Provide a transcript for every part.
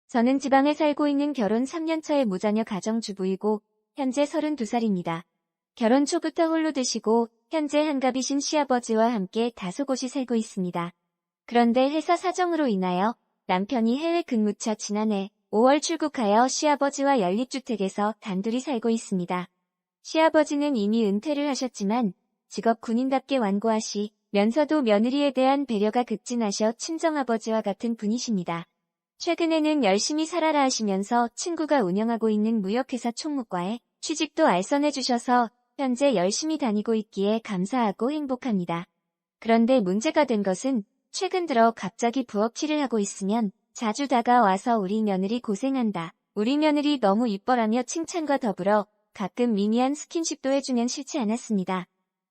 저는 지방에 살고 있는 결혼 3년 차의 무자녀 가정주부이고 현재 32살입니다. 결혼 초부터 홀로 드시고 현재 한갑이신 시아버지와 함께 다소곳이 살고 있습니다. 그런데 회사 사정으로 인하여 남편이 해외 근무차 지난해 5월 출국하여 시아버지와 연립주택에서 단둘이 살고 있습니다. 시아버지는 이미 은퇴를 하셨지만 직업 군인답게 완고하시면서도 며느리에 대한 배려가 극진하셔 친정아버지와 같은 분이십니다. 최근에는 열심히 살아라 하시면서 친구가 운영하고 있는 무역회사 총무과에 취직도 알선해 주셔서 현재 열심히 다니고 있기에 감사하고 행복합니다. 그런데 문제가 된 것은 최근 들어 갑자기 부업질을 하고 있으면 자주 다가와서 우리 며느리 고생한다. 우리 며느리 너무 이뻐라며 칭찬과 더불어 가끔 미미한 스킨십도 해주면 싫지 않았습니다.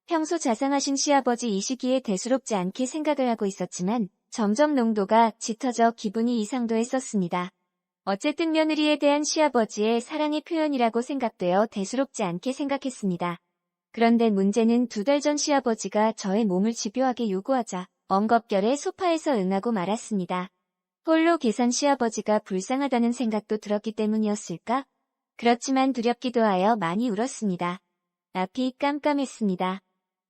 평소 자상하신 시아버지 이 시기에 대수롭지 않게 생각을 하고 있었지만 점점 농도가 짙어져 기분이 이상도했었습니다. 어쨌든 며느리에 대한 시아버지의 사랑의 표현이라고 생각되어 대수롭지 않게 생각했습니다. 그런데 문제는 2달 전 시아버지가 저의 몸을 집요하게 요구하자 엉겁결에 소파에서 응하고 말았습니다. 홀로 계산 시아버지가 불쌍하다는 생각도 들었기 때문이었을까? 그렇지만 두렵기도 하여 많이 울었습니다. 앞이 깜깜했습니다.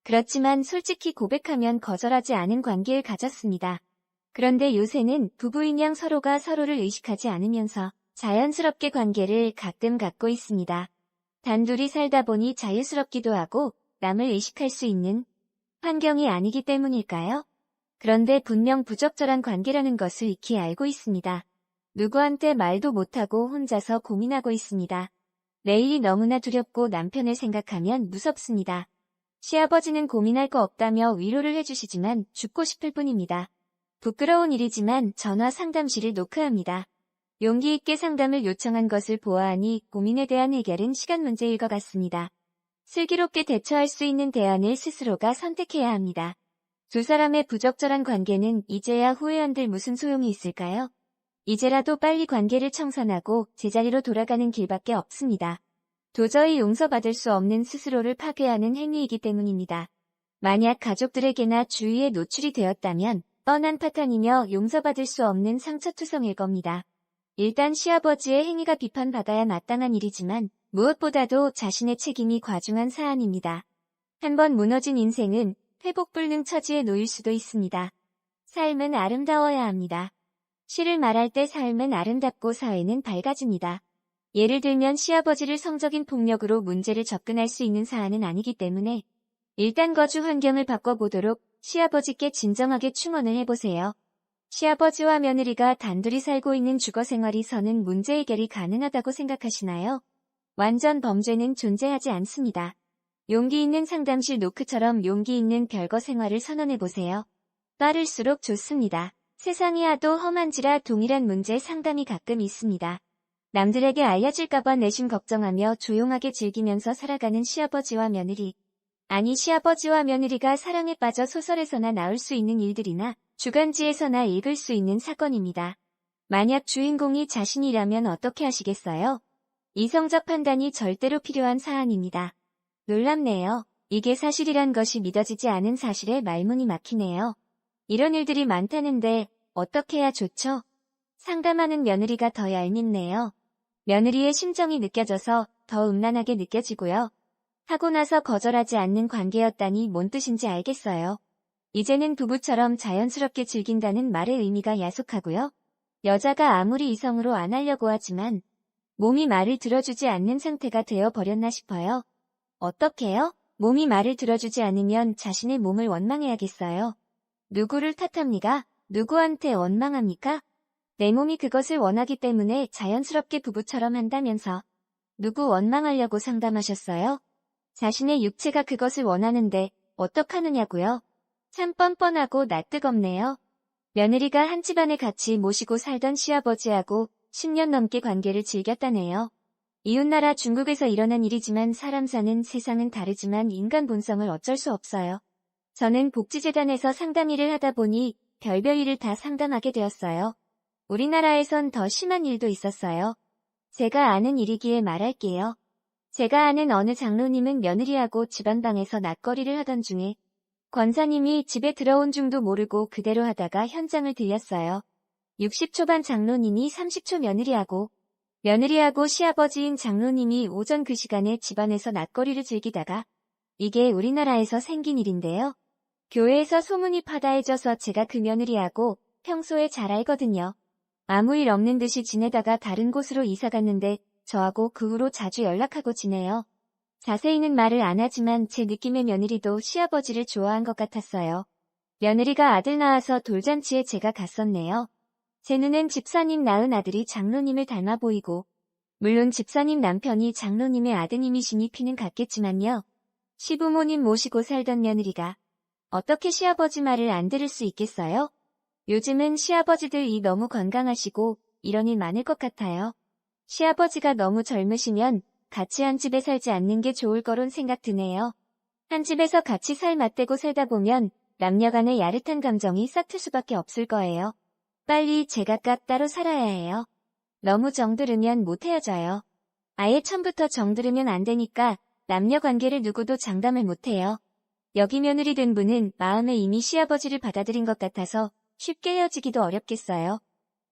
그렇지만 솔직히 고백하면 거절하지 않은 관계를 가졌습니다. 그런데 요새는 부부인 양 서로가 서로를 의식하지 않으면서 자연스럽게 관계를 가끔 갖고 있습니다. 단둘이 살다 보니 자유스럽기도 하고 남을 의식할 수 있는 환경이 아니기 때문일까요? 그런데 분명 부적절한 관계라는 것을 익히 알고 있습니다. 누구한테 말도 못하고 혼자서 고민하고 있습니다. 내일이 너무나 두렵고 남편을 생각하면 무섭습니다. 시아버지는 고민할 거 없다며 위로를 해주시지만 죽고 싶을 뿐입니다. 부끄러운 일이지만 전화 상담실을 노크합니다. 용기 있게 상담을 요청한 것을 보아하니 고민에 대한 해결은 시간 문제일 것 같습니다. 슬기롭게 대처할 수 있는 대안을 스스로가 선택해야 합니다. 두 사람의 부적절한 관계는 이제야 후회한들 무슨 소용이 있을까요? 이제라도 빨리 관계를 청산하고 제자리로 돌아가는 길밖에 없습니다. 도저히 용서받을 수 없는 스스로를 파괴하는 행위이기 때문입니다. 만약 가족들에게나 주위에 노출이 되었다면 뻔한 파탄이며 용서받을 수 없는 상처투성일 겁니다. 일단 시아버지의 행위가 비판받아야 마땅한 일이지만 무엇보다도 자신의 책임이 과중한 사안입니다. 한번 무너진 인생은 회복불능 처지에 놓일 수도 있습니다. 삶은 아름다워야 합니다. 시를 말할 때 삶은 아름답고 사회는 밝아집니다. 예를 들면 시아버지를 성적인 폭력으로 문제를 접근할 수 있는 사안은 아니기 때문에 일단 거주 환경을 바꿔보도록 시아버지께 진정하게 충원을 해보세요. 시아버지와 며느리가 단둘이 살고 있는 주거생활에서는 문제 해결이 가능하다고 생각하시나요? 완전 범죄는 존재하지 않습니다. 용기 있는 상담실 노크처럼 용기 있는 별거 생활을 선언해보세요. 빠를수록 좋습니다. 세상이 하도 험한지라 동일한 문제 상담이 가끔 있습니다. 남들에게 알려질까봐 내심 걱정하며 조용하게 즐기면서 살아가는 시아버지와 며느리. 아니 시아버지와 며느리가 사랑에 빠져 소설에서나 나올 수 있는 일들이나 주간지에서나 읽을 수 있는 사건입니다. 만약 주인공이 자신이라면 어떻게 하시겠어요? 이성적 판단이 절대로 필요한 사안입니다. 놀랍네요. 이게 사실이란 것이 믿어지지 않은 사실에 말문이 막히네요. 이런 일들이 많다는데 어떻게 해야 좋죠? 상담하는 며느리가 더 얄밉네요. 며느리의 심정이 느껴져서 더 음란하게 느껴지고요. 하고 나서 거절하지 않는 관계였다니 뭔 뜻인지 알겠어요. 이제는 부부처럼 자연스럽게 즐긴다는 말의 의미가 야속하고요. 여자가 아무리 이성으로 안 하려고 하지만 몸이 말을 들어주지 않는 상태가 되어버렸나 싶어요. 어떻게요? 몸이 말을 들어주지 않으면 자신의 몸을 원망해야겠어요. 누구를 탓합니까? 누구한테 원망합니까? 내 몸이 그것을 원하기 때문에 자연스럽게 부부처럼 한다면서 누구 원망하려고 상담하셨어요? 자신의 육체가 그것을 원하는데 어떡하느냐고요? 참 뻔뻔하고 낯뜨겁네요. 며느리가 한 집안에 같이 모시고 살던 시아버지하고 10년 넘게 관계를 즐겼다네요. 이웃나라 중국에서 일어난 일이지만 사람 사는 세상은 다르지만 인간 본성을 어쩔 수 없어요. 저는 복지재단에서 상담 일을 하다 보니 별별 일을 다 상담하게 되었어요. 우리나라에선 더 심한 일도 있었어요. 제가 아는 일이기에 말할게요. 제가 아는 어느 장로님은 며느리하고 집안방에서 낯거리를 하던 중에 권사님이 집에 들어온 중도 모르고 그대로 하다가 현장을 들렸어요. 60 초반 장로님이 30초 며느리하고 시아버지인 장로님이 오전 그 시간에 집안에서 낮거리를 즐기다가 이게 우리나라에서 생긴 일인데요. 교회에서 소문이 파다해져서 제가 그 며느리하고 평소에 잘 알거든요. 아무 일 없는 듯이 지내다가 다른 곳으로 이사 갔는데 저하고 그 후로 자주 연락하고 지내요. 자세히는 말을 안 하지만 제 느낌의 며느리도 시아버지를 좋아한 것 같았어요. 며느리가 아들 낳아서 돌잔치에 제가 갔었네요. 제 눈엔 집사님 낳은 아들이 장로님을 닮아 보이고 물론 집사님 남편이 장로님의 아드님이시니 피는 같겠지만요. 시부모님 모시고 살던 며느리가 어떻게 시아버지 말을 안 들을 수 있겠어요? 요즘은 시아버지들이 너무 건강하시고 이런 일 많을 것 같아요. 시아버지가 너무 젊으시면 같이 한 집에 살지 않는 게 좋을 거론 생각 드네요. 한 집에서 같이 살 맞대고 살다 보면 남녀 간의 야릇한 감정이 싹틀 수밖에 없을 거예요. 빨리 제각각 따로 살아야 해요. 너무 정들으면 못 헤어져요. 아예 처음부터 정들으면 안 되니까 남녀 관계를 누구도 장담을 못 해요. 여기 며느리 된 분은 마음에 이미 시아버지를 받아들인 것 같아서 쉽게 헤어지기도 어렵겠어요.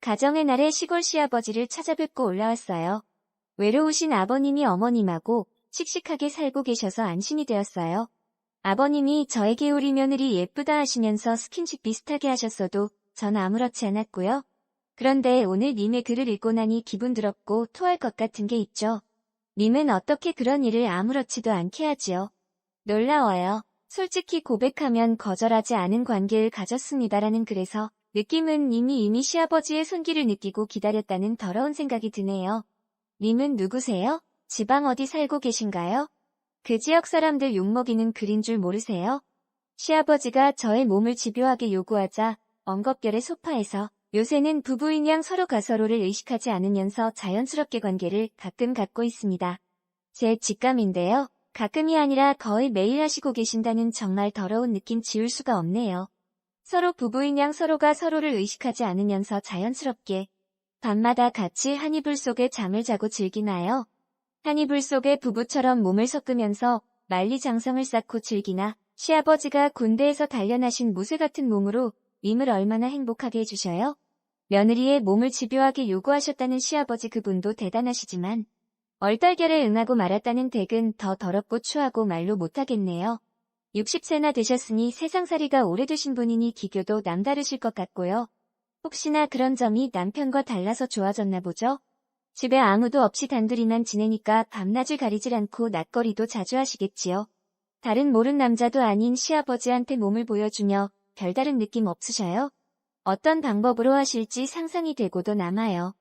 가정의 날에 시골 시아버지를 찾아뵙고 올라왔어요. 외로우신 아버님이 어머님하고 씩씩하게 살고 계셔서 안심이 되었어요. 아버님이 저에게 우리 며느리 예쁘다 하시면서 스킨십 비슷하게 하셨어도 전 아무렇지 않았고요. 그런데 오늘 님의 글을 읽고 나니 기분 더럽고 토할 것 같은 게 있죠. 님은 어떻게 그런 일을 아무렇지도 않게 하지요. 놀라워요. 솔직히 고백하면 거절하지 않은 관계를 가졌습니다라는 글에서 느낌은 님이 이미 시아버지의 손길을 느끼고 기다렸다는 더러운 생각이 드네요. 님은 누구세요? 지방 어디 살고 계신가요? 그 지역 사람들 욕먹이는 글인 줄 모르세요? 시아버지가 저의 몸을 집요하게 요구하자 엉겁결에 소파에서 요새는 부부인 양 서로가 서로를 의식하지 않으면서 자연스럽게 관계를 가끔 갖고 있습니다. 제 직감인데요. 가끔이 아니라 거의 매일 하시고 계신다는 정말 더러운 느낌 지울 수가 없네요. 서로 부부인 양 서로가 서로를 의식하지 않으면서 자연스럽게 밤마다 같이 한 이불 속에 잠을 자고 즐기나요? 한 이불 속에 부부처럼 몸을 섞으면서 만리장성을 쌓고 즐기나 시아버지가 군대에서 단련하신 무쇠 같은 몸으로 님을 얼마나 행복하게 해주셔요? 며느리의 몸을 집요하게 요구하셨다는 시아버지 그분도 대단하시지만 얼떨결에 응하고 말았다는 댁은 더 더럽고 추하고 말로 못하겠네요. 60세나 되셨으니 세상살이가 오래되신 분이니 기교도 남다르실 것 같고요. 혹시나 그런 점이 남편과 달라서 좋아졌나 보죠? 집에 아무도 없이 단둘이만 지내니까 밤낮을 가리질 않고 낮거리도 자주 하시겠지요. 다른 모른 남자도 아닌 시아버지한테 몸을 보여주며 별다른 느낌 없으셔요? 어떤 방법으로 하실지 상상이 되고도 남아요.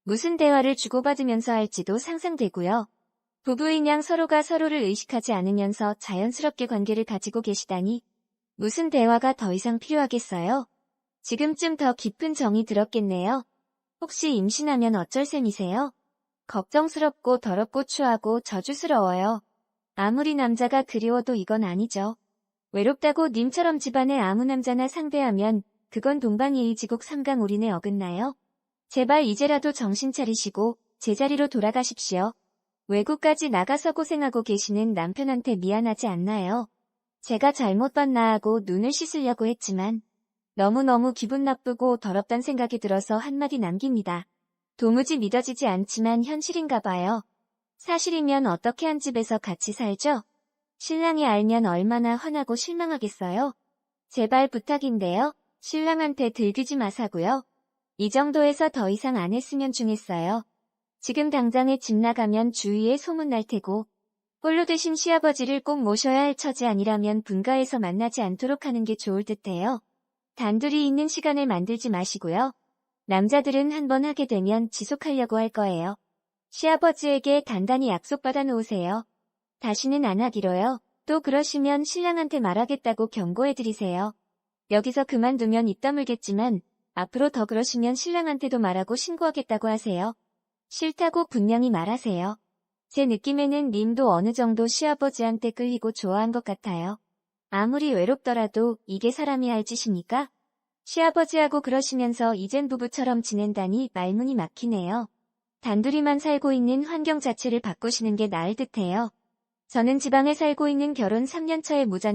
무슨 대화를 주고받으면서 할지도 상상되고요. 부부인 양 서로가 서로를 의식하지 않으면서 자연스럽게 관계를 가지고 계시다니 무슨 대화가 더 이상 필요하겠어요? 지금쯤 더 깊은 정이 들었겠네요. 혹시 임신하면 어쩔 셈이세요? 걱정스럽고 더럽고 추하고 저주스러워요. 아무리 남자가 그리워도 이건 아니죠. 외롭다고 님처럼 집안에 아무 남자나 상대하면 그건 동방예의지국 삼강올인에 어긋나요? 제발 이제라도 정신 차리시고 제자리로 돌아가십시오. 외국까지 나가서 고생하고 계시는 남편한테 미안하지 않나요? 제가 잘못 봤나 하고 눈을 씻으려고 했지만 너무너무 기분 나쁘고 더럽단 생각이 들어서 한마디 남깁니다. 도무지 믿어지지 않지만 현실인가 봐요. 사실이면 어떻게 한 집에서 같이 살죠? 신랑이 알면 얼마나 화나고 실망하겠어요? 제발 부탁인데요. 신랑한테 들키지 마사고요. 이 정도에서 더 이상 안 했으면 중했어요. 지금 당장에 집 나가면 주위에 소문날 테고 홀로 되신 시아버지를 꼭 모셔야 할 처지 아니라면 분가해서 만나지 않도록 하는 게 좋을 듯해요. 단둘이 있는 시간을 만들지 마시고요. 남자들은 한번 하게 되면 지속하려고 할 거예요. 시아버지에게 단단히 약속받아 놓으세요. 다시는 안 하기로요. 또 그러시면 신랑한테 말하겠다고 경고해드리세요. 여기서 그만두면 입 다물겠지만 앞으로 더 그러시면 신랑한테도 말하고 신고하겠다고 하세요. 싫다고 분명히 말하세요. 제 느낌에는 님도 어느 정도 시아버지한테 끌리고 좋아한 것 같아요. 아무리 외롭더라도 이게 사람이 할 짓입니까? 시아버지하고 그러시면서 이젠 부부처럼 지낸다니 말문이 막히네요. 단둘이만 살고 있는 환경 자체를 바꾸시는 게 나을 듯해요. 저는 지방에 살고 있는 결혼 3년 차의 무자